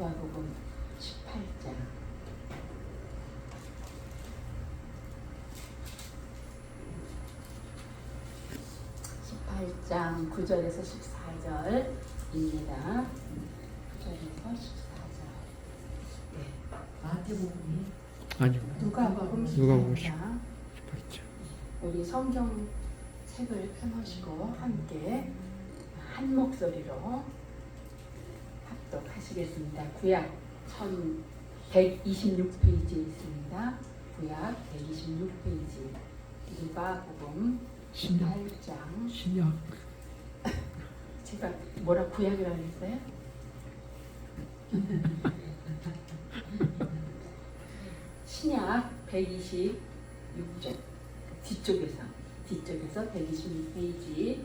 누가복음 18장 9절에서 14절입니다. 9절에서 14절. 네. 마태복음이 아니요. 누가복음 18장. 18장. 우리 성경 책을 펴놓으시고 함께 한 목소리로 합독하시겠습니다. 구약 1126페이지에 있습니다. 구약 126페이지 누가복음 18장. 신약. 제가 뭐라 구약이라고 했어요? 신약 126쪽 뒤쪽에서 126페이지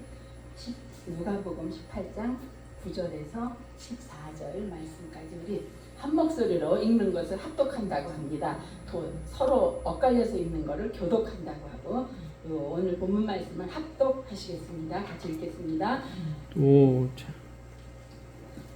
누가복음 18장 9절에서 14절 말씀까지 우리 한 목소리로 읽는 것을 합독한다고 합니다. 또 서로 엇갈려서 읽는 것을 교독한다고 하고 오늘 본문 말씀을 합독하시겠습니다. 같이 읽겠습니다.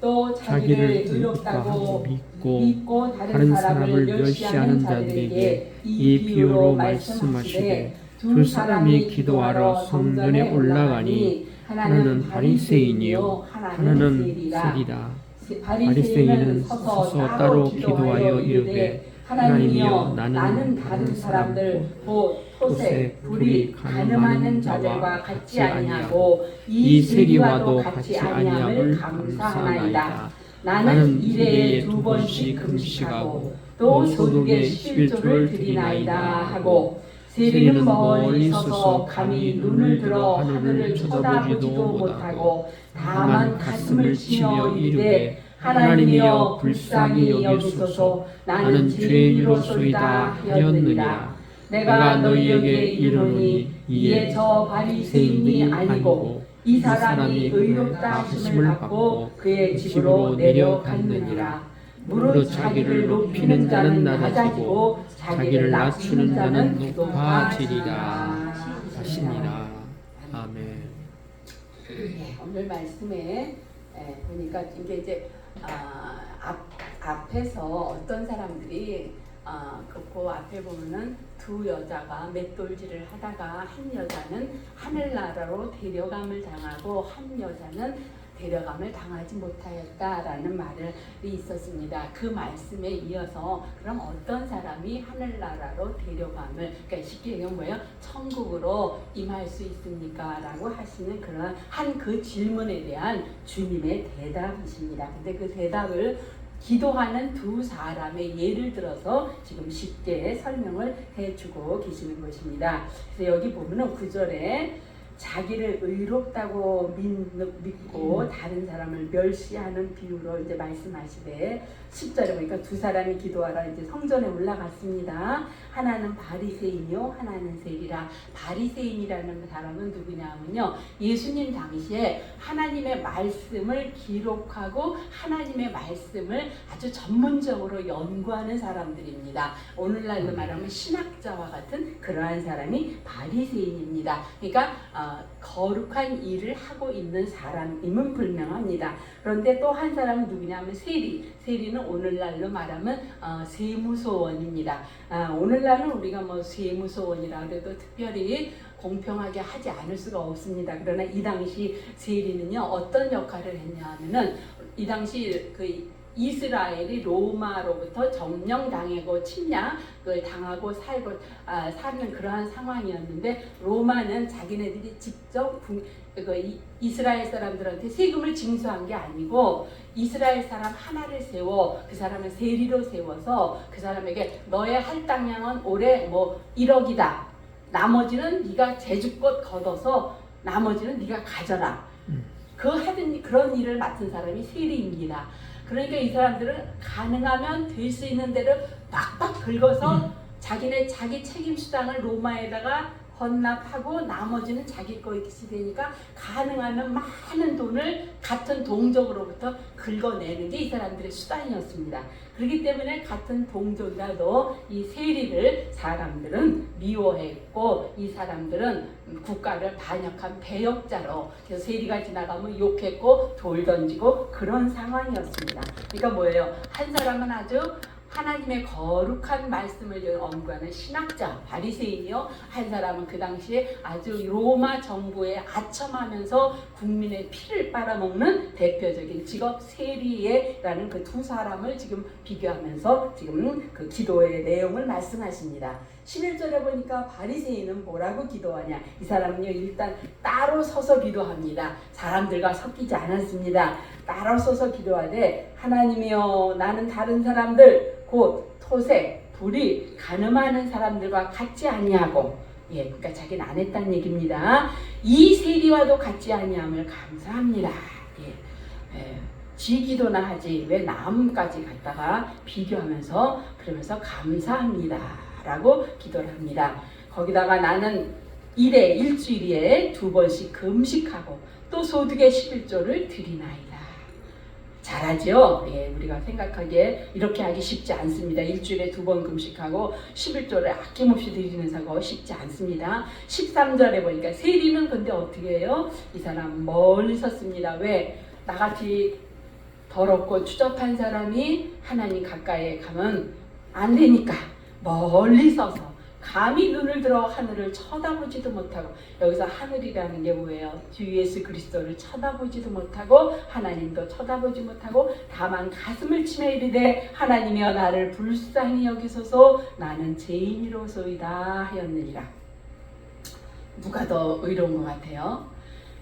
또 자기를 의롭다고 믿고 다른 사람을 멸시하는 자들에게 이 비유로 말씀하시되 두 사람이 기도하러 성전에 올라가니 하나는 바리새인이요 하나는 세리라. 바리새인은 서서 따로 기도하여 이르되 하나님이여 나는 다른 사람들 곧 토색, 불이 가늠하는 자들과 같지 아니하고 이 세리와도 같이 아니함을 감사하나이다. 나는 일에 2번씩 금식하고 또 소득의 11조를 드리나이다 하고 세리는 멀리 서서 감히 눈을 들어 하늘을 쳐다보지도 못하고 다만 가슴을 치며 이르되 하나님이여 불쌍히 여기소서 나는 죄인으로소이다 하였느니라. 내가 너희에게 이르노니 이에 저 바리새인이 아니고 이 사람이 의롭다 하심을 받고 그의 집으로 내려갔느니라. 무릇 자기를 높이는 자는 낮아지고 자기를 낮추는 자는 높아지리라 하시니라. 아멘. 오늘 말씀에 보니까 이제 앞에서 어떤 사람들이 그 앞에 보면은 두 여자가 맷돌질을 하다가 한 여자는 하늘나라로 데려감을 당하고 한 여자는 데려감을 당하지 못하였다라는 말이 있었습니다. 그 말씀에 이어서 그럼 어떤 사람이 하늘나라로 데려감을, 그러니까 쉽게 얘기하면 뭐예요? 천국으로 임할 수 있습니까? 라고 하시는 그런 그 질문에 대한 주님의 대답이십니다. 근데 그 대답을 기도하는 두 사람의 예를 들어서 지금 쉽게 설명을 해주고 계시는 것입니다. 그래서 여기 보면은 9절에 자기를 의롭다고 믿고 다른 사람을 멸시하는 비유로 이제 말씀하시되 10절에 보니까 두 사람이 기도하러 이제 성전에 올라갔습니다. 하나는 바리새인이요 하나는 세리라. 바리새인이라는 사람은 누구냐면요, 예수님 당시에 하나님의 말씀을 기록하고 하나님의 말씀을 아주 전문적으로 연구하는 사람들입니다. 오늘날로 말하면 신학자와 같은 그러한 사람이 바리새인입니다. 그러니까 거룩한 일을 하고 있는 사람임은 분명합니다. 그런데 또 한 사람은 누구냐면 세리는 오늘날로 말하면 세무서원입니다. 오늘날은 우리가 세무서원이라 그래도 특별히 공평하게 하지 않을 수가 없습니다. 그러나 이 당시 세리는요 어떤 역할을 했냐 하면은 이 당시 이스라엘이 로마로부터 점령당하고 침략을 당하고 사는 그러한 상황이었는데 로마는 자기네들이 직접 이스라엘 사람들한테 세금을 징수한 게 아니고 이스라엘 사람 하나를 세워 그 사람을 세리로 세워서 그 사람에게 너의 할당량은 올해 1억이다. 나머지는 네가 제주껏 걷어서 나머지는 네가 가져라. 그런 일을 맡은 사람이 세리입니다. 그러니까 이 사람들은 가능하면 될 수 있는 대로 빡빡 긁어서 자기 책임 수당을 로마에다가 헌납하고 나머지는 자기 것이 되니까 가능하면 많은 돈을 같은 동족으로부터 긁어내는 게 이 사람들의 수단이었습니다. 그렇기 때문에 같은 동족이라도 이 세리를 사람들은 미워했고 이 사람들은 국가를 반역한 배역자로, 그래서 세리가 지나가면 욕했고 돌 던지고 그런 상황이었습니다. 그러니까 뭐예요? 한 사람은 아주 하나님의 거룩한 말씀을 언급하는 신학자 바리새인이요, 한 사람은 그 당시에 아주 로마 정부에 아첨하면서 국민의 피를 빨아먹는 대표적인 직업 세리라는 그 두 사람을 지금 비교하면서 지금 그 기도의 내용을 말씀하십니다. 11절에 보니까 바리새인은 뭐라고 기도하냐? 이 사람은요, 일단 따로 서서 기도합니다. 사람들과 섞이지 않았습니다. 따로 서서 기도하되, 하나님이여, 나는 다른 사람들 곧 토색, 불의, 가늠하는 사람들과 같지 아니하고, 그러니까 자기는 안 했다는 얘기입니다. 이 세리와도 같지 아니함을 감사합니다. 지 기도나 하지 왜 남까지 갖다가 비교하면서 그러면서 감사합니다 라고 기도를 합니다. 거기다가 나는 일주일에 2번씩 금식하고 또 소득의 11조를 드리나이다. 잘하죠? 우리가 생각하기에 이렇게 하기 쉽지 않습니다. 일주일에 2번 금식하고 11조를 아낌없이 드리는 사고 쉽지 않습니다. 13절에 보니까 세리는 근데 어떻게 해요? 이 사람 멀리 섰습니다. 왜? 나같이 더럽고 추접한 사람이 하나님 가까이에 가면 안 되니까 멀리 서서 감히 눈을 들어 하늘을 쳐다보지도 못하고, 여기서 하늘이라는 게 뭐예요? 주 예수 그리스도를 쳐다보지도 못하고 하나님도 쳐다보지 못하고 다만 가슴을 치며 이르되 하나님이여 나를 불쌍히 여기소서 나는 죄인이로소이다 하였느니라. 누가 더 의로운 것 같아요?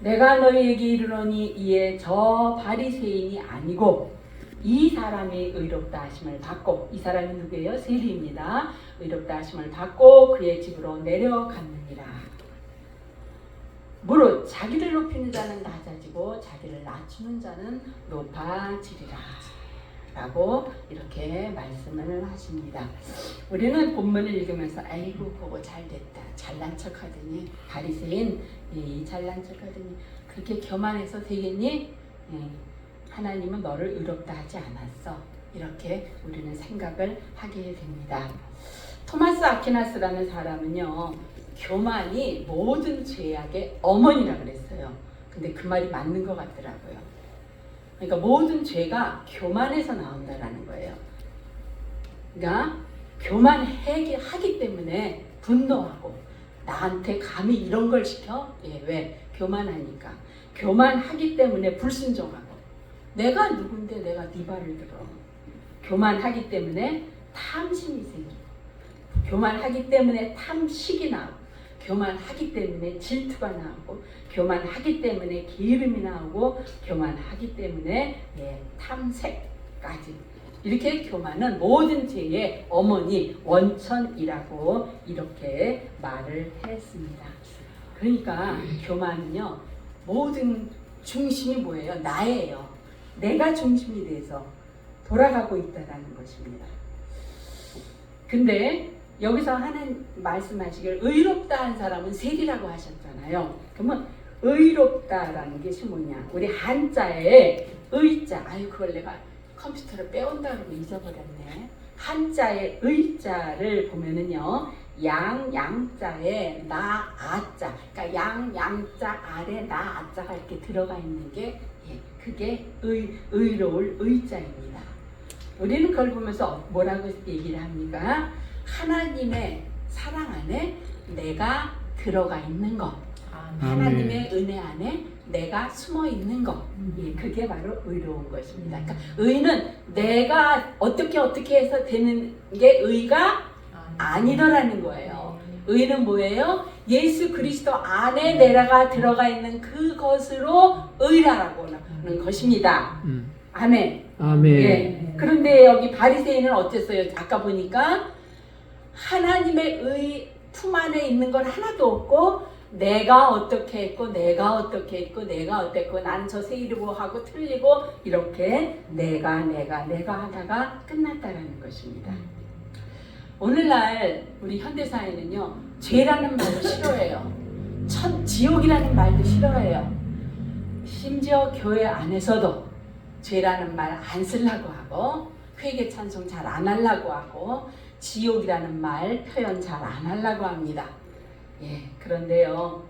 내가 너희에게 이르노니 이에 저 바리새인이 아니고 이 사람이 의롭다 하심을 받고, 이 사람이 누구예요? 세리입니다. 의롭다 하심을 받고 그의 집으로 내려갔느니라. 무릇 자기를 높이는 자는 낮아지고 자기를 낮추는 자는 높아지리라 라고 이렇게 말씀을 하십니다. 우리는 본문을 읽으면서 아이고 그거 잘됐다, 잘난 척하더니 바리새인, 잘난 척하더니 그렇게 교만해서 되겠니? 하나님은 너를 의롭다 하지 않았어. 이렇게 우리는 생각을 하게 됩니다. 토마스 아퀴나스라는 사람은요, 교만이 모든 죄악의 어머니라 그랬어요. 근데 그 말이 맞는 것 같더라고요. 그러니까 모든 죄가 교만에서 나온다라는 거예요. 그러니까 교만하기 때문에 분노하고, 나한테 감히 이런 걸 시켜? 왜? 교만하니까. 교만하기 때문에 불순종하고, 내가 누군데 내가 네 말을 들어. 교만하기 때문에 탐심이 생기고, 교만하기 때문에 탐식이 나오고, 교만하기 때문에 질투가 나오고, 교만하기 때문에 게으름이 나오고, 교만하기 때문에 탐색까지. 이렇게 교만은 모든 죄의 어머니, 원천이라고 이렇게 말을 했습니다. 그러니까 교만은요, 모든 중심이 뭐예요? 나예요. 내가 중심이 돼서 돌아가고 있다는 것입니다. 근데 여기서 하는 말씀하시길 의롭다 한 사람은 세리라고 하셨잖아요. 그러면 의롭다라는 것이 뭐냐? 우리 한자에 의자, 그걸 내가 컴퓨터를 빼온다 그러고 잊어버렸네. 한자의 의자를 보면은요, 양자에 나 아자, 그러니까 양자 아래 나 아자가 이렇게 들어가 있는 게 그게 의로울 의자입니다. 우리는 그걸 보면서 뭐라고 얘기를 합니까? 하나님의 사랑 안에 내가 들어가 있는 것, 하나님의 은혜 안에 내가 숨어 있는 것, 그게 바로 의로운 것입니다. 그러니까 의는 내가 어떻게 해서 되는 게 의가 아니더라는 거예요. 의는 뭐예요? 예수 그리스도 안에 내가 들어가 있는 그것으로 의라라고 하는 것입니다. 아멘. 아멘. 그런데 여기 바리새인은 어땠어요? 아까 보니까 하나님의 의 품 안에 있는 건 하나도 없고, 내가 어떻게 했고 내가 어떻게 했고 내가 어땠고 난 저 세이르고 하고 틀리고 이렇게 내가 하다가 끝났다라는 것입니다. 오늘날 우리 현대사회는요, 죄라는 말도 싫어해요. 지옥이라는 말도 싫어해요. 심지어 교회 안에서도 죄라는 말 안 쓰려고 하고 회개 찬송 잘 안 하려고 하고 지옥이라는 말 표현 잘 안 하려고 합니다. 예, 그런데요.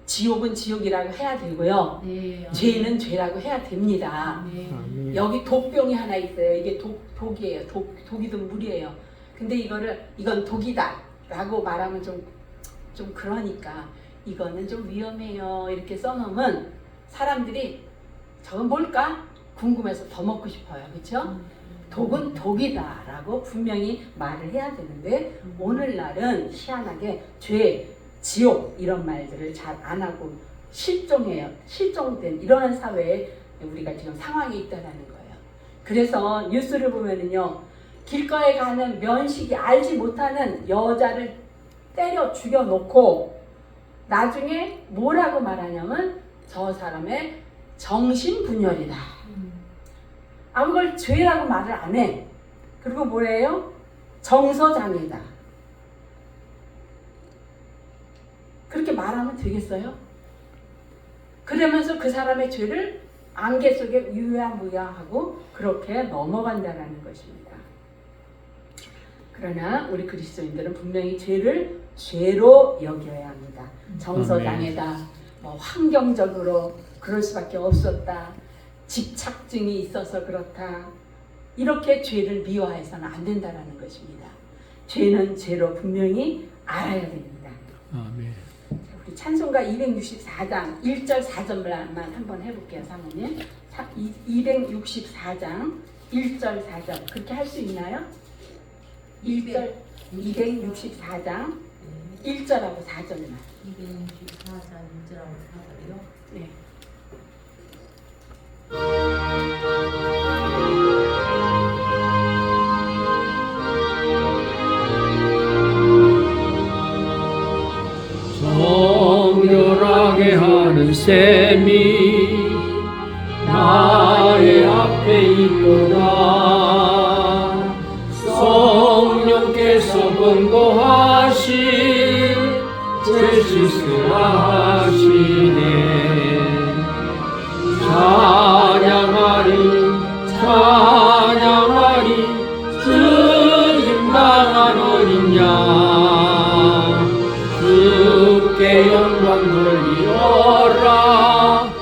지옥은 지옥이라고 해야 되고요. 네, 죄는 죄라고 해야 됩니다. 네. 아멘. 여기 독병이 하나 있어요. 이게 독이에요. 독이든 물이에요. 근데 이건 독이다 라고 말하면 좀 그러니까 이거는 좀 위험해요. 이렇게 써놓으면 사람들이 저건 뭘까? 궁금해서 더 먹고 싶어요. 그렇죠? 독은 독이다 라고 분명히 말을 해야 되는데 오늘날은 희한하게 죄, 지옥 이런 말들을 잘 안 하고 실종해요. 실종된 이런 사회에 우리가 지금 상황이 있다는 거예요. 그래서 뉴스를 보면은요. 길가에 가는 면식이 알지 못하는 여자를 때려 죽여놓고 나중에 뭐라고 말하냐면 저 사람의 정신분열이다. 그걸 죄라고 말을 안 해. 그리고 뭐래요? 정서장애다. 그렇게 말하면 되겠어요? 그러면서 그 사람의 죄를 안개 속에 유야무야하고 그렇게 넘어간다는 것입니다. 그러나 우리 그리스도인들은 분명히 죄를 죄로 여겨야 합니다. 정서장애다. 뭐 환경적으로 그럴 수밖에 없었다. 집착증이 있어서 그렇다. 이렇게 죄를 미워해서는 안 된다는 것입니다. 죄는 죄로 분명히 알아야 됩니다. 아멘. 우리 찬송가 264장 1절 4절만 한번 해볼게요. 사모님. 264장 1절 4절 그렇게 할 수 있나요? 1절 264장 1절하고 4절만. 264장 1절하고 4절이요? 네. 정결하게 하는 셈이 나의 앞에 있도다. 성령께서 권고하신 제 씻으라 하시네. 찬양하리 찬양하리 주님당한 어린 양 주께 영광 돌리어라.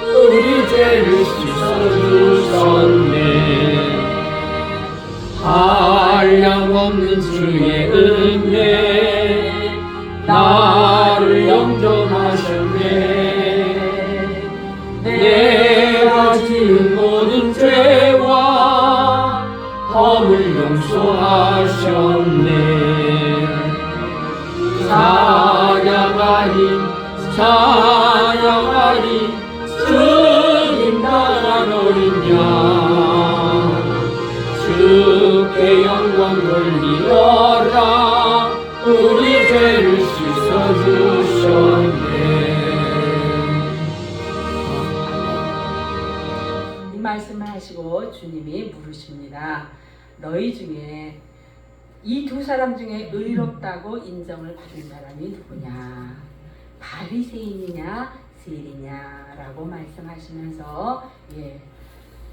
우리 죄를 씻어주셨네. 한량없는 주의 은혜 나를 영접하셨네. 내가 지은 모든 죄와 허물 용서하셨네. 찬양하리 찬양하리 주님 나란 어린 양 주께 영광 돌리어라. 우리 죄를 씻어주셨네. 이 말씀을 하시고 주님이 물으십니다. 너희 중에 이 두 사람 중에 의롭다고 인정을 받은 사람이 누구냐? 바리새인이냐 세리냐라고 말씀하시면서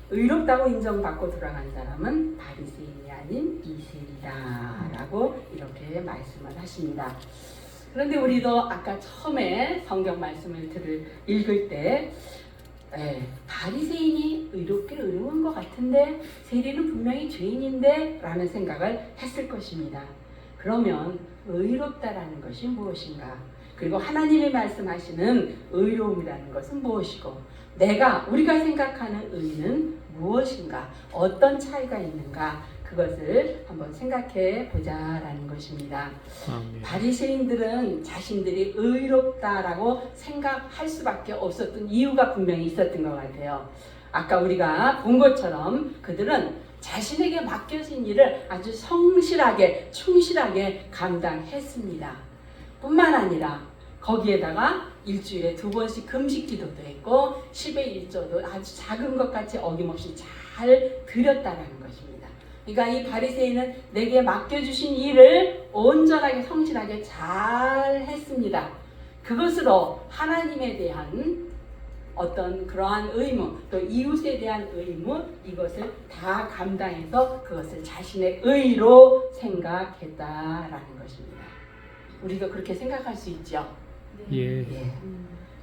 의롭다고 인정받고 돌아간 사람은 바리새인이 아닌 이세리다라고 이렇게 말씀을 하십니다. 그런데 우리도 아까 처음에 성경 말씀을 읽을 때 바리새인이 의롭긴 의로운 것 같은데 세리는 분명히 죄인인데 라는 생각을 했을 것입니다. 그러면 의롭다라는 것이 무엇인가? 그리고 하나님이 말씀하시는 의로움이라는 것은 무엇이고 우리가 생각하는 의는 무엇인가? 어떤 차이가 있는가? 그것을 한번 생각해 보자라는 것입니다. 아멘. 바리새인들은 자신들이 의롭다라고 생각할 수밖에 없었던 이유가 분명히 있었던 것 같아요. 아까 우리가 본 것처럼 그들은 자신에게 맡겨진 일을 아주 성실하게 충실하게 감당했습니다. 뿐만 아니라 거기에다가 일주일에 2번씩 금식 기도도 했고 10의 1조도 아주 작은 것 같이 어김없이 잘 드렸다라는 것입니다. 그러니까 이 바리새인은 내게 맡겨주신 일을 온전하게 성실하게 잘 했습니다. 그것으로 하나님에 대한 어떤 그러한 의무, 또 이웃에 대한 의무, 이것을 다 감당해서 그것을 자신의 의로 생각했다라는 것입니다. 우리도 그렇게 생각할 수 있죠. 예. 예.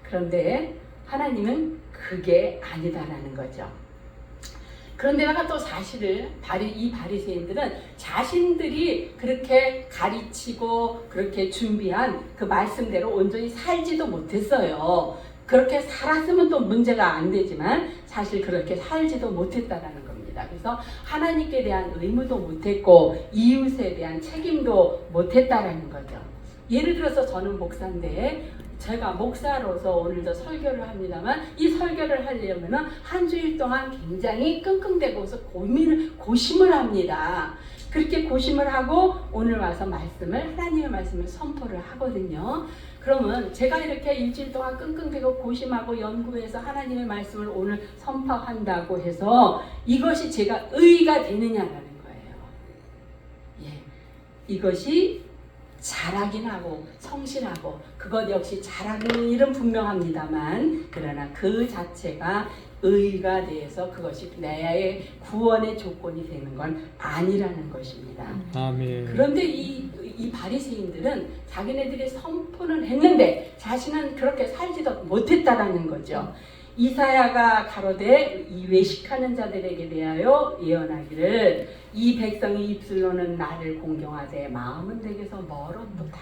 그런데 하나님은 그게 아니다라는 거죠. 그런데다가 또 사실을 이 바리새인들은 자신들이 그렇게 가르치고 그렇게 준비한 그 말씀대로 온전히 살지도 못했어요. 그렇게 살았으면 또 문제가 안 되지만 사실 그렇게 살지도 못했다라는 겁니다. 그래서 하나님께 대한 의무도 못했고 이웃에 대한 책임도 못했다라는 거죠. 예를 들어서 저는 목사인데 제가 목사로서 오늘도 설교를 합니다만 이 설교를 하려면 한 주일 동안 굉장히 끙끙대고서 고심을 합니다. 그렇게 고심을 하고 오늘 와서 하나님의 말씀을 선포를 하거든요. 그러면 제가 이렇게 일주일 동안 끙끙대고 고심하고 연구해서 하나님의 말씀을 오늘 선포한다고 해서 이것이 제가 의가 되느냐라는 거예요. 예, 이것이 잘하긴 하고 성실하고 그것 역시 잘하는 일은 분명합니다만 그러나 그 자체가 의가 돼서 그것이 나의 구원의 조건이 되는 건 아니라는 것입니다. 아멘. 그런데 이 바리새인들은 자기네들이 선포는 했는데 자신은 그렇게 살지도 못했다라는 거죠. 이사야가 가로되 이 외식하는 자들에게 대하여 예언하기를 이 백성이 입술로는 나를 공경하되 마음은 내게서 멀었도다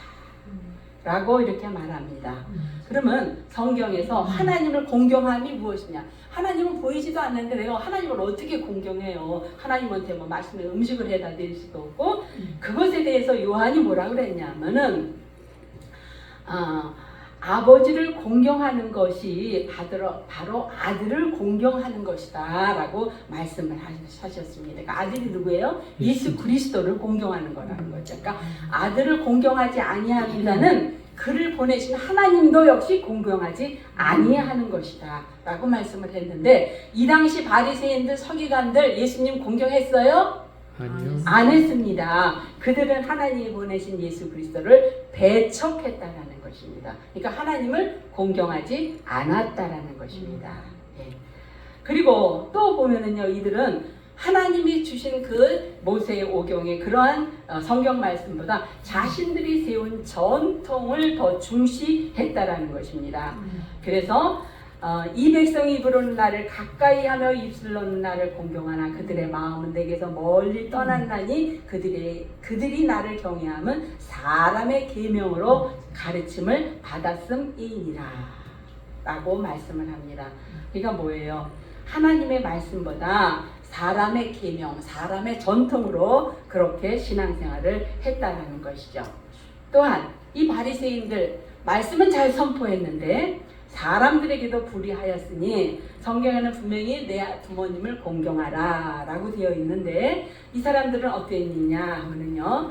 라고 이렇게 말합니다. 그러면 성경에서 하나님을 공경함이 무엇이냐? 하나님은 보이지도 않는데 내가 하나님을 어떻게 공경해요? 하나님한테 뭐 맛있는 음식을 해다 드릴 수도 없고 그것에 대해서 요한이 뭐라 그랬냐면은 아버지를 공경하는 것이 바로 아들을 공경하는 것이다 라고 말씀을 하셨습니다. 그러니까 아들이 누구예요? 예수 그리스도를 공경하는 거라는 거죠. 그러니까 아들을 공경하지 아니하는 그를 보내신 하나님도 역시 공경하지 아니하는 것이다 라고 말씀을 했는데 이 당시 바리새인들 서기관들 예수님 공경했어요? 아니요. 안 했습니다. 그들은 하나님이 보내신 예수 그리스도를 배척했다라는 것입니다. 그러니까 하나님을 공경하지 않았다라는 것입니다. 예. 그리고 또 보면은요, 이들은 하나님이 주신 그 모세의 오경의 그러한 성경 말씀보다 자신들이 세운 전통을 더 중시했다라는 것입니다. 그래서 이 백성이 부르는 나를 가까이 하며 입술로는 나를 공경하나 그들의 마음은 내게서 멀리 떠났나니 그들이 나를 경외함은 사람의 계명으로 가르침을 받았음이니라 라고 말씀을 합니다. 그러니까 뭐예요? 하나님의 말씀보다 사람의 계명, 사람의 전통으로 그렇게 신앙생활을 했다는 것이죠. 또한 이 바리새인들 말씀은 잘 선포했는데 사람들에게도 불의하였으니 성경에는 분명히 내 부모님을 공경하라 라고 되어 있는데 이 사람들은 어땠느냐 하면요,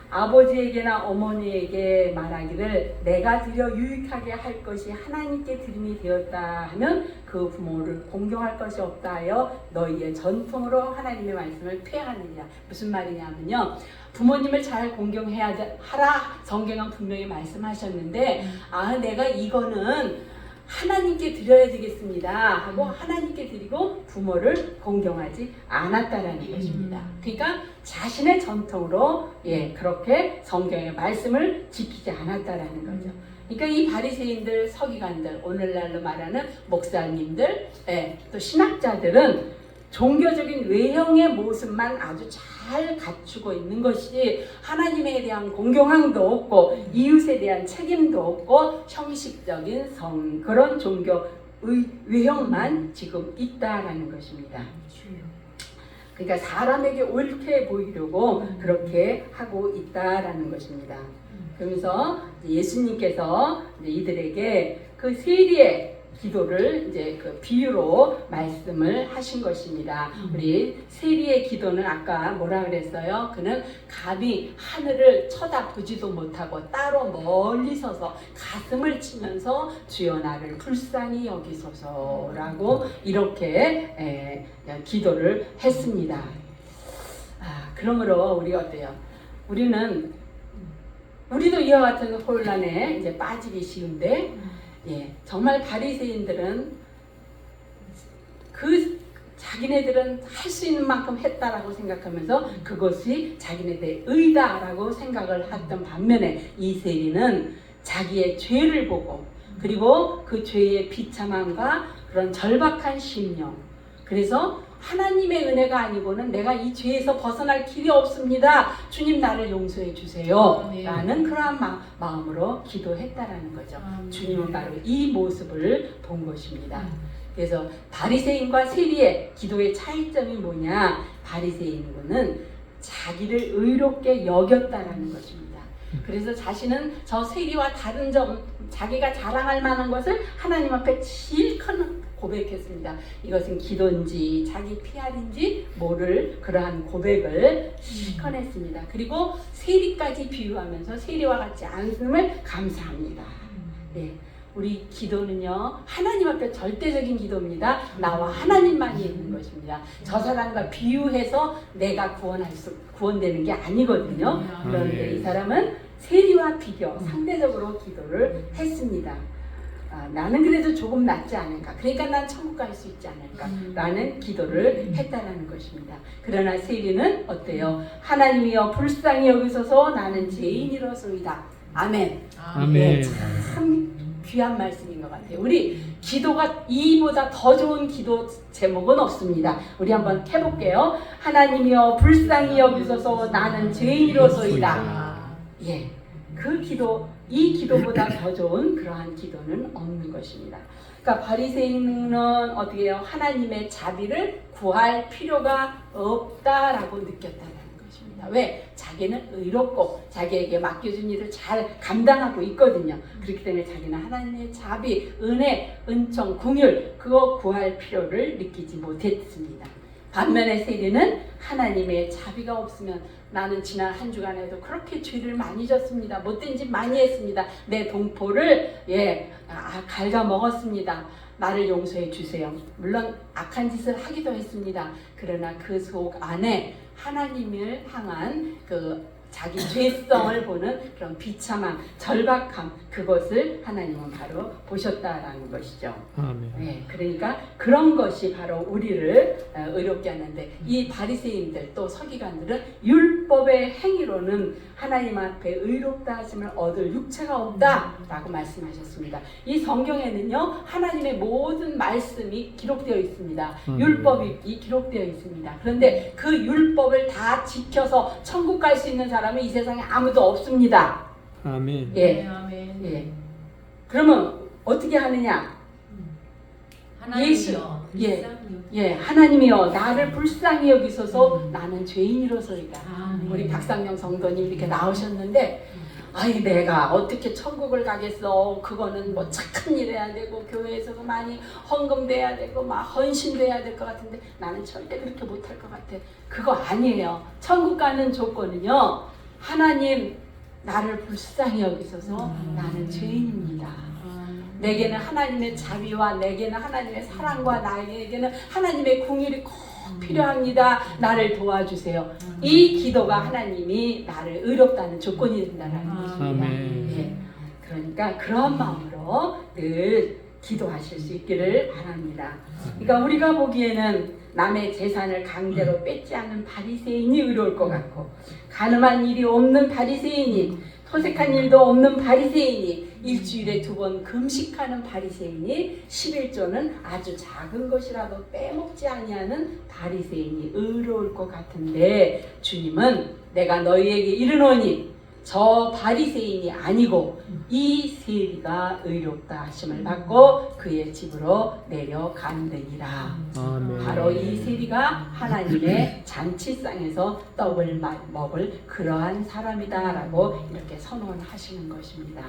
아버지에게나 어머니에게 말하기를 내가 드려 유익하게 할 것이 하나님께 드림이 되었다 하면 그 부모를 공경할 것이 없다 하여 너희의 전통으로 하나님의 말씀을 폐하느니라. 무슨 말이냐면요, 부모님을 잘 공경해야 하라 성경은 분명히 말씀하셨는데 내가 이거는 하나님께 드려야 되겠습니다 하고 하나님께 드리고 부모를 공경하지 않았다라는 것입니다. 그러니까 자신의 전통으로 그렇게 성경의 말씀을 지키지 않았다라는 거죠. 그러니까 이 바리새인들, 서기관들, 오늘날로 말하는 목사님들, 또 신학자들은 종교적인 외형의 모습만 아주 잘 갖추고 있는 것이 하나님에 대한 공경함도 없고 이웃에 대한 책임도 없고 형식적인 그런 종교 외형만 지금 있다라는 것입니다. 그러니까 사람에게 옳게 보이려고 그렇게 하고 있다라는 것입니다. 그러면서 예수님께서 이들에게 그 세리의 기도를 이제 그 비유로 말씀을 하신 것입니다. 우리 세리의 기도는 아까 뭐라 그랬어요? 그는 감히 하늘을 쳐다보지도 못하고 따로 멀리 서서 가슴을 치면서 주여 나를 불쌍히 여기소서라고 이렇게 기도를 했습니다. 그러므로 우리 어때요? 우리도 이와 같은 혼란에 이제 빠지기 쉬운데, 예, 정말 바리새인들은 자기네들은 할 수 있는 만큼 했다라고 생각하면서 그것이 자기네들의 의다라고 생각을 했던 반면에 이 세리는 자기의 죄를 보고 그리고 그 죄의 비참함과 그런 절박한 심령, 그래서 하나님의 은혜가 아니고는 내가 이 죄에서 벗어날 길이 없습니다. 주님 나를 용서해 주세요. 네. 라는 그러한 마음으로 기도했다라는 거죠. 주님은 바로 이 모습을 본 것입니다. 그래서 바리새인과 세리의 기도의 차이점이 뭐냐? 바리새인은 자기를 의롭게 여겼다라는 것입니다. 그래서 자신은 저 세리와 다른 점, 자기가 자랑할 만한 것을 하나님 앞에 실컷 고백했습니다. 이것은 기도인지 자기 PR인지 모를 그러한 고백을 실컷 했습니다. 그리고 세리까지 비유하면서 세리와 같지 않음을 감사합니다. 네. 우리 기도는요, 하나님 앞에 절대적인 기도입니다. 나와 하나님만이 있는 것입니다. 저 사람과 비유해서 내가 구원되는 게 아니거든요. 그런데 이 사람은 세리와 비교, 상대적으로 기도를 했습니다. 나는 그래도 조금 낫지 않을까, 그러니까 난 천국 갈 수 있지 않을까 라는 기도를 했다는 것입니다. 그러나 세리는 어때요? 하나님이여 불쌍히 여기소서 나는 죄인이로소이다. 아멘. 아멘. 네, 참 귀한 말씀인 것 같아요. 우리 기도가 이보다 더 좋은 기도 제목은 없습니다. 우리 한번 해볼게요. 하나님이여 불쌍히 여기소서 나는 죄인이로소이다. 예, 이 기도보다 더 좋은 그러한 기도는 없는 것입니다. 그러니까 바리새인은 어떻게 해요? 하나님의 자비를 구할 필요가 없다라고 느꼈다는 것입니다. 왜? 자기는 의롭고 자기에게 맡겨준 일을 잘 감당하고 있거든요. 그렇기 때문에 자기는 하나님의 자비, 은혜, 은총, 긍휼 그거 구할 필요를 느끼지 못했습니다. 반면에 세리는 하나님의 자비가 없으면 나는 지난 한 주간에도 그렇게 죄를 많이 졌습니다. 못된 짓 많이 했습니다. 내 동포를 갉아 먹었습니다. 나를 용서해 주세요. 물론 악한 짓을 하기도 했습니다. 그러나 그 속 안에 하나님을 향한 그 자기 죄성을 보는 그런 비참함, 절박함, 그것을 하나님은 바로 보셨다라는 것이죠. 아멘. 네, 그러니까 그런 것이 바로 우리를 의롭게 하는데, 이 바리새인들 또 서기관들은 율법의 행위로는 하나님 앞에 의롭다 하심을 얻을 육체가 없다라고 말씀하셨습니다. 이 성경에는요, 하나님의 모든 말씀이 기록되어 있습니다. 율법이 기록되어 있습니다. 그런데 그 율법을 다 지켜서 천국 갈 수 있는 사람은 이 세상에 아무도 없습니다. 아멘. 예. 아멘. 예. 그러면 어떻게 하느냐? 하나님이여. 예. 예, 하나님이여 나를 불쌍히 여기소서 나는 죄인이로소이다. 우리 박상명 성도님 이렇게 나오셨는데, 아이 내가 어떻게 천국을 가겠어? 그거는 뭐 착한 일 해야 되고 교회에서도 많이 헌금돼야 되고 막 헌신돼야 될 것 같은데 나는 절대 그렇게 못할 것 같아. 그거 아니에요. 천국 가는 조건은요, 하나님 나를 불쌍히 여기소서 나는 죄인입니다. 내게는 하나님의 자비와 내게는 하나님의 사랑과 나에게는 하나님의 긍휼이 꼭 필요합니다. 나를 도와주세요. 이 기도가 하나님이 나를 의롭다는 조건이 된다는 것입니다. 아멘. 예. 그러니까 그런 마음으로 늘 기도하실 수 있기를 바랍니다. 그러니까 우리가 보기에는 남의 재산을 강제로 뺏지 않는 바리새인이 의로울 것 같고, 가늠한 일이 없는 바리새인이, 토색한 일도 없는 바리새인이, 일주일에 2번 금식하는 바리새인이, 11조는 아주 작은 것이라도 빼먹지 아니하는 바리새인이 의로울 것 같은데, 주님은 내가 너희에게 이르노니 저 바리새인이 아니고 이 세리가 의롭다 하심을 받고 그의 집으로 내려간느니라. 아멘. 바로 이 세리가 하나님의 잔치상에서 떡을 먹을 그러한 사람이다라고 이렇게 선언하시는 것입니다.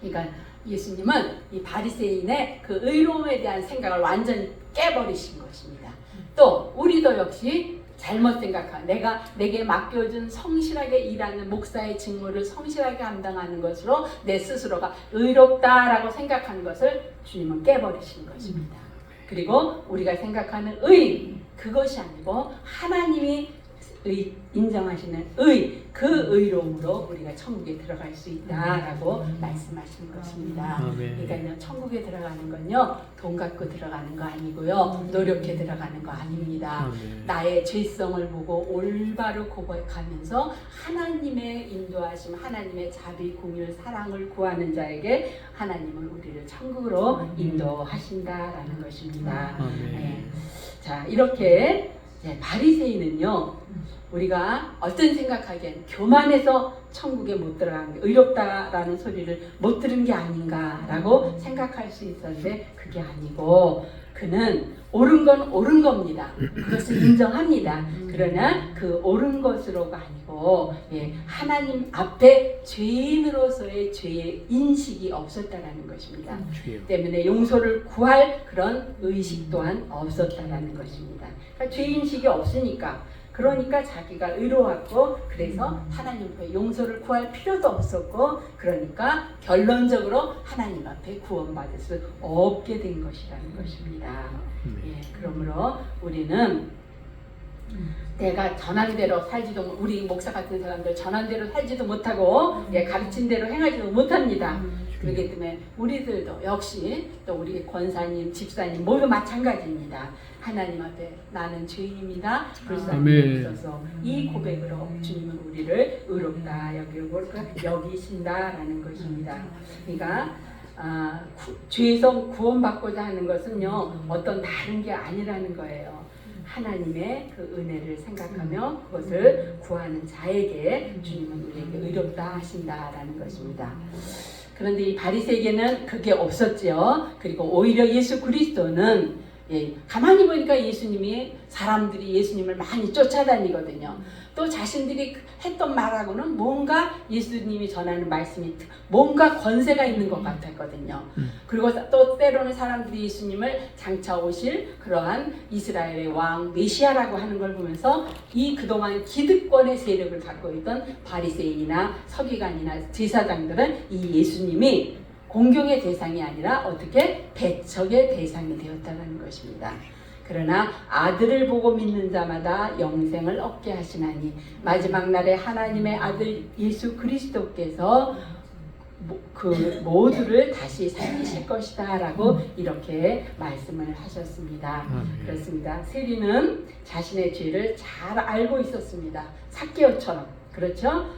그러니까 예수님은 이 바리새인의 그 의로움에 대한 생각을 완전히 깨버리신 것입니다. 또 우리도 역시 잘못 생각한, 내게 맡겨준 성실하게 일하는 목사의 직무를 성실하게 감당하는 것으로 내 스스로가 의롭다라고 생각하는 것을 주님은 깨버리신 것입니다. 그리고 우리가 생각하는 의, 그것이 아니고 하나님이 인정하시는 그 의로움으로 우리가 천국에 들어갈 수 있다라고 말씀하시는 것입니다. 아멘. 그러니까요, 천국에 들어가는 건요, 돈 갖고 들어가는 거 아니고요, 노력해 들어가는 거 아닙니다. 아멘. 나의 죄성을 보고 올바로 고백하면서 하나님의 인도하심, 하나님의 자비, 공유, 사랑을 구하는 자에게 하나님은 우리를 천국으로 인도하신다라는 것입니다. 아멘. 네. 자, 이렇게 바리새인은요, 우리가 어떤 생각하기엔 교만해서 천국에 못 들어간 게 의롭다라는 소리를 못 들은 게 아닌가라고 생각할 수 있었는데 그게 아니고 그는 옳은 건 옳은 겁니다. 그것을 인정합니다. 그러나 그 옳은 것으로가 아니고 하나님 앞에 죄인으로서의 죄의 인식이 없었다라는 것입니다. 주여. 때문에 용서를 구할 그런 의식 또한 없었다라는 것입니다. 그러니까 죄인식이 없으니까 그러니까 자기가 의로웠고 그래서 하나님 앞에 용서를 구할 필요도 없었고 그러니까 결론적으로 하나님 앞에 구원받을 수 없게 된 것이라는 것입니다. 그러므로 우리는 내가 전한 대로 살지도 우리 목사 같은 사람들 전한 대로 살지도 못하고 가르친 대로 행하지도 못합니다. 그렇기 때문에 우리들도 역시 또 우리 권사님, 집사님 모두 마찬가지입니다. 하나님 앞에 나는 죄인입니다. 불쌍히 있어서 이 고백으로 주님은 우리를 의롭다 여기신다라는 것입니다. 그러니까 죄에서 구원받고자 하는 것은요 어떤 다른 게 아니라는 거예요. 하나님의 그 은혜를 생각하며 그것을 구하는 자에게 주님은 우리에게 의롭다 하신다라는 것입니다. 그런데 이 바리새에게는 그게 없었죠. 그리고 오히려 예수 그리스도는 가만히 보니까 예수님이 사람들이 예수님을 많이 쫓아다니거든요. 또 자신들이 했던 말하고는 뭔가 예수님이 전하는 말씀이 뭔가 권세가 있는 것 같았거든요. 그리고 또 때로는 사람들이 예수님을 장차 오실 그러한 이스라엘의 왕 메시아라고 하는 걸 보면서 이 그동안 기득권의 세력을 갖고 있던 바리새인이나 서기관이나 제사장들은 이 예수님이 공경의 대상이 아니라 어떻게 배척의 대상이 되었다는 것입니다. 그러나 아들을 보고 믿는 자마다 영생을 얻게 하시나니 마지막 날에 하나님의 아들 예수 그리스도께서 그 모두를 다시 살리실 것이다 라고 이렇게 말씀을 하셨습니다. 그렇습니다. 세리는 자신의 죄를 잘 알고 있었습니다. 삭개오처럼. 그렇죠?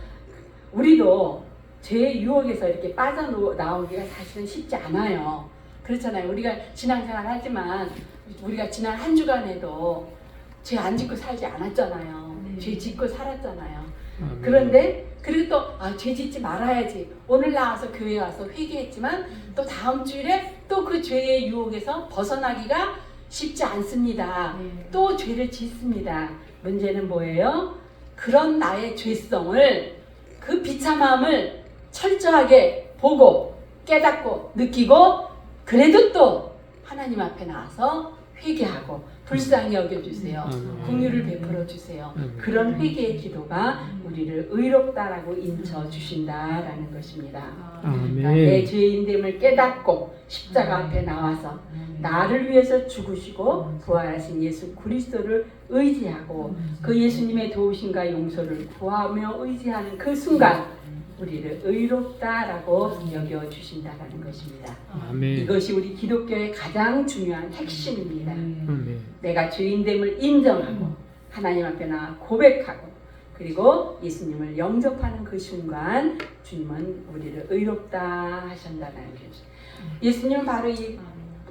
우리도 죄의 유혹에서 이렇게 빠져나오기가 사실은 쉽지 않아요. 그렇잖아요. 우리가 신앙생활 하지만 우리가 지난 한 주간에도 죄 안 짓고 살지 않았잖아요. 죄 짓고 살았잖아요. 그런데 그리고 또 죄 짓지 말아야지. 오늘 나와서 교회 와서 회개했지만 또 다음 주일에 또 그 죄의 유혹에서 벗어나기가 쉽지 않습니다. 또 죄를 짓습니다. 문제는 뭐예요? 그런 나의 죄성을 그 비참함을 철저하게 보고 깨닫고 느끼고 그래도 또 하나님 앞에 나와서 회개하고 불쌍히 여겨주세요. 긍휼을 베풀어 주세요. 그런 회개의 기도가 우리를 의롭다라고 인쳐주신다라는 것입니다. 내 죄인됨을 깨닫고 십자가 앞에 나와서 나를 위해서 죽으시고 부활하신 예수 그리스도를 의지하고 그 예수님의 도우심과 용서를 구하며 의지하는 그 순간 우리를 의롭다라고 여겨주신다라는 것입니다. 이것이 우리 기독교의 가장 중요한 핵심입니다. 내가 죄인됨을 인정하고 하나님 앞에 나와 고백하고 그리고 예수님을 영접하는 그 순간 주님은 우리를 의롭다 하신다는 것입니다. 예수님은 바로 이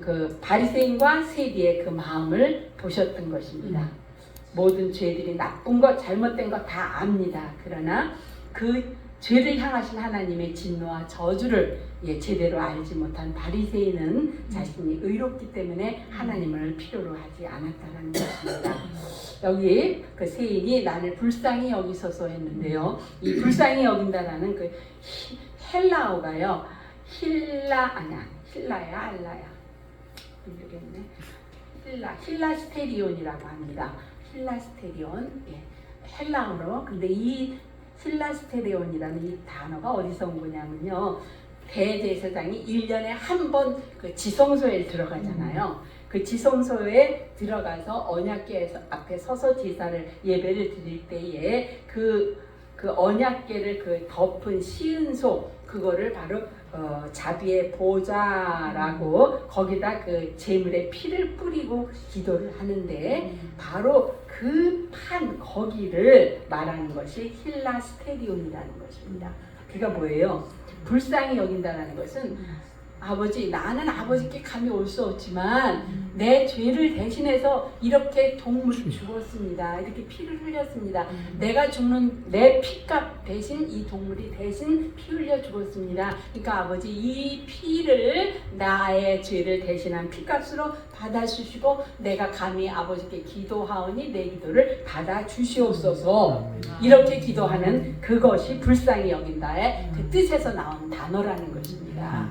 그 바리새인과 세리의 그 마음을 보셨던 것입니다. 모든 죄들이 나쁜 것, 잘못된 것 다 압니다. 그러나 그 죄를 향하신 하나님의 진노와 저주를 제대로 알지 못한 바리새인은 자신이 의롭기 때문에 하나님을 필요로 하지 않았다는 것입니다. 여기 그 세인이 나를 불쌍히 여기소서 했는데요. 이 불쌍히 여긴다라는 그 헬라어가요. 힐라야 알라야 모르겠네. 힐라스테리온이라고 합니다. 힐라스테리온. 헬라어로. 근데 이 힐라스테리온이라는 이 단어가 어디서 온 거냐면요. 대제사장이 1년에 한 번 그 지성소에 들어가잖아요. 그 지성소에 들어가서 언약궤 앞에 서서 제사를 예배를 드릴 때에 그 언약궤를 그 덮은 시은소 그거를 바로 자비의 보좌라고 거기다 그 제물의 피를 뿌리고 기도를 하는데 바로 그 판 거기를 말하는 것이 힐라스테리온이라는 것입니다. 그가 뭐예요? 불쌍히 여긴다는 것은 아버지, 나는 아버지께 감히 올 수 없지만 내 죄를 대신해서 이렇게 동물이 죽었습니다. 이렇게 피를 흘렸습니다. 내가 죽는 내 피값 대신 이 동물이 대신 피 흘려 죽었습니다. 그러니까 아버지, 이 피를 나의 죄를 대신한 피값으로 받아주시고 내가 감히 아버지께 기도하오니 내 기도를 받아주시옵소서. 이렇게 기도하는 그것이 불쌍히 여긴다의 그 뜻에서 나온 단어라는 것입니다.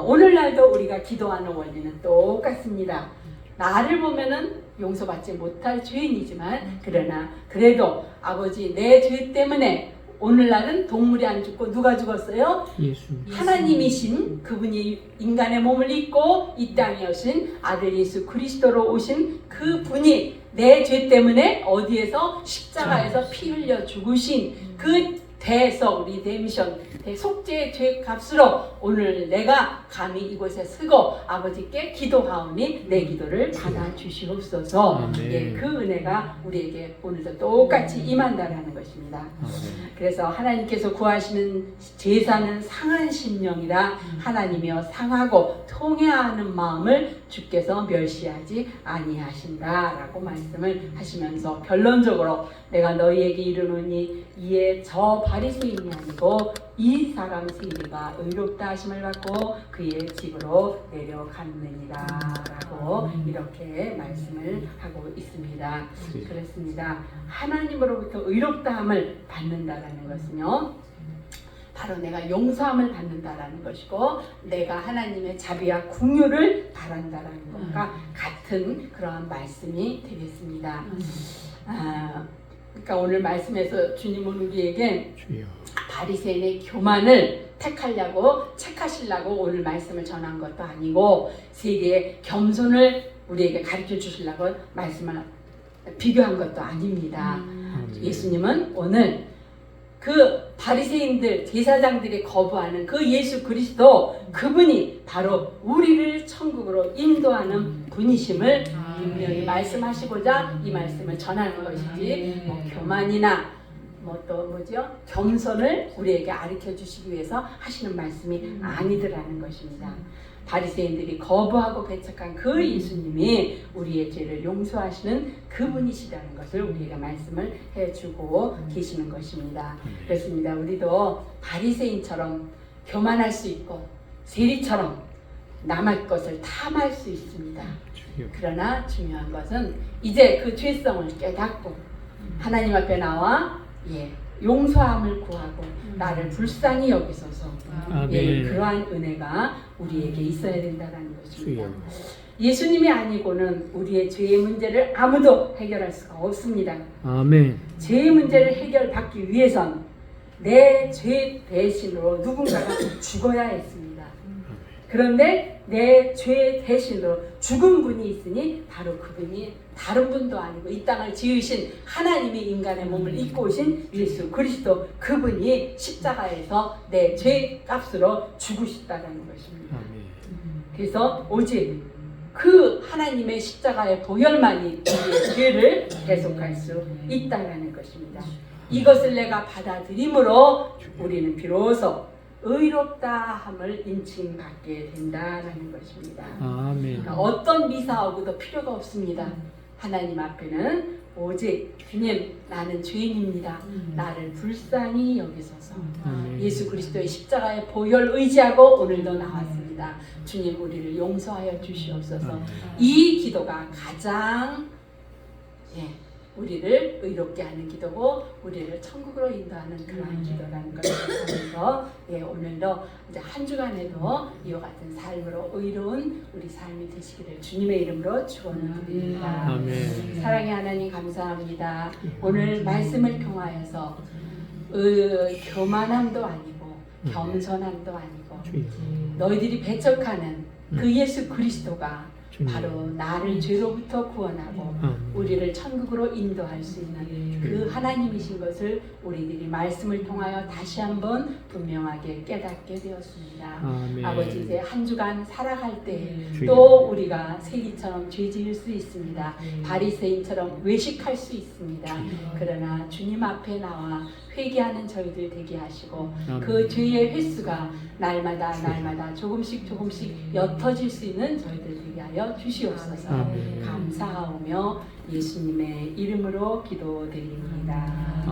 오늘날도 우리가 기도하는 원리는 똑같습니다. 나를 보면은 용서받지 못할 죄인이지만 그러나 그래도 아버지 내 죄 때문에 오늘날은 동물이 안 죽고 누가 죽었어요? 예수. 하나님이신 그분이 인간의 몸을 입고 이 땅에 오신 아들 예수 그리스도로 오신 그분이 내 죄 때문에 어디에서 십자가에서 피 흘려 죽으신 그 대속 리데미션 대속죄의 죄 값으로 오늘 내가 감히 이곳에 서고 아버지께 기도하오니 내 기도를 받아 주시옵소서. 예, 그 은혜가 우리에게 오늘도 똑같이 임한다라는 것입니다. 그래서 하나님께서 구하시는 제사는 상한 심령이라 하나님이여 상하고 통회하는 마음을 주께서 멸시하지 아니하신다라고 말씀을 하시면서 결론적으로 내가 너희에게 이르노니 이에 저 바리새인이 아니고 이 사람 세리가 의롭다 하심을 받고 그의 집으로 내려갔느니라 라고 이렇게 말씀을 하고 있습니다. 그렇습니다. 하나님으로부터 의롭다함을 받는다라는 것은요, 바로 내가 용서함을 받는다라는 것이고 내가 하나님의 자비와 긍휼을 바란다라는 것과 같은 그러한 말씀이 되겠습니다. 그러니까 오늘 말씀에서 주님은 우리에게 바리새인의 교만을 택하려고 책하시려고 오늘 말씀을 전한 것도 아니고 세리의 겸손을 우리에게 가르쳐 주시려고 말씀을 비교한 것도 아닙니다. 예수님은 오늘 그 바리새인들 제사장들이 거부하는 그 예수 그리스도 그분이 바로 우리를 천국으로 인도하는 분이심을 분명히 말씀하시고자 이 말씀을 전하는 것이지 뭐 교만이나 뭐 또 뭐죠? 겸손을 우리에게 가르쳐 주시기 위해서 하시는 말씀이 아니더라는 것입니다. 바리새인들이 거부하고 배척한 그 예수님이 우리의 죄를 용서하시는 그분이시라는 것을 우리에게 말씀을 해주고 계시는 것입니다. 그렇습니다. 우리도 바리새인처럼 교만할 수 있고 세리처럼 남의 것을 탐할 수 있습니다. 그러나 중요한 것은 이제 그 죄성을 깨닫고 하나님 앞에 나와 용서함을 구하고 나를 불쌍히 여기소서. 그러한 은혜가 우리에게 있어야 된다는 것입니다. 예수님이 아니고는 우리의 죄의 문제를 아무도 해결할 수가 없습니다. 아멘. 죄의 문제를 해결받기 위해선 내 죄 대신으로 누군가가 죽어야 했습니다. 그런데 내 죄 대신으로 죽은 분이 있으니 바로 그분이 다른 분도 아니고 이 땅을 지으신 하나님이 인간의 몸을 입고 오신 예수 그리스도 그분이 십자가에서 내 죄 값으로 죽으셨다는 것입니다. 그래서 오직 그 하나님의 십자가의 보혈만이 우리의 죄를 대속할 수 있다는 것입니다. 이것을 내가 받아들임으로 우리는 비로소 의롭다함을 인칭받게 된다는 것입니다. 그러니까 어떤 미사하고도 필요가 없습니다. 하나님 앞에는 오직 주님 나는 죄인입니다. 나를 불쌍히 여기소서. 예수 그리스도의 십자가의 보혈 의지하고 오늘도 나왔습니다. 주님 우리를 용서하여 주시옵소서. 이 기도가 가장 우리를 의롭게 하는 기도고 우리를 천국으로 인도하는 그러한 기도라는 것을 하면서 오늘도 이제 한 주간에도 이와 같은 삶으로 의로운 우리 삶이 되시기를 주님의 이름으로 축원을 드립니다. 아멘. 사랑의 하나님 감사합니다. 오늘 말씀을 통하여서 교만함도 아니고 겸손함도 아니고 너희들이 배척하는 그 예수 그리스도가 바로 나를 죄로부터 구원하고 우리를 천국으로 인도할 수 있는 그 하나님이신 것을 우리들이 말씀을 통하여 다시 한번 분명하게 깨닫게 되었습니다. 아멘. 아버지, 이제 한 주간 살아갈 때 주님. 또 우리가 세기처럼 죄지을 수 있습니다. 바리새인처럼 외식할 수 있습니다. 그러나 주님 앞에 나와 회개하는 저희들 되게 하시고 아멘. 그 죄의 횟수가 날마다 조금씩 옅어질 수 있는 저희들 되게 하여 주시옵소서. 아멘. 감사하오며 예수님의 이름으로 기도드립니다.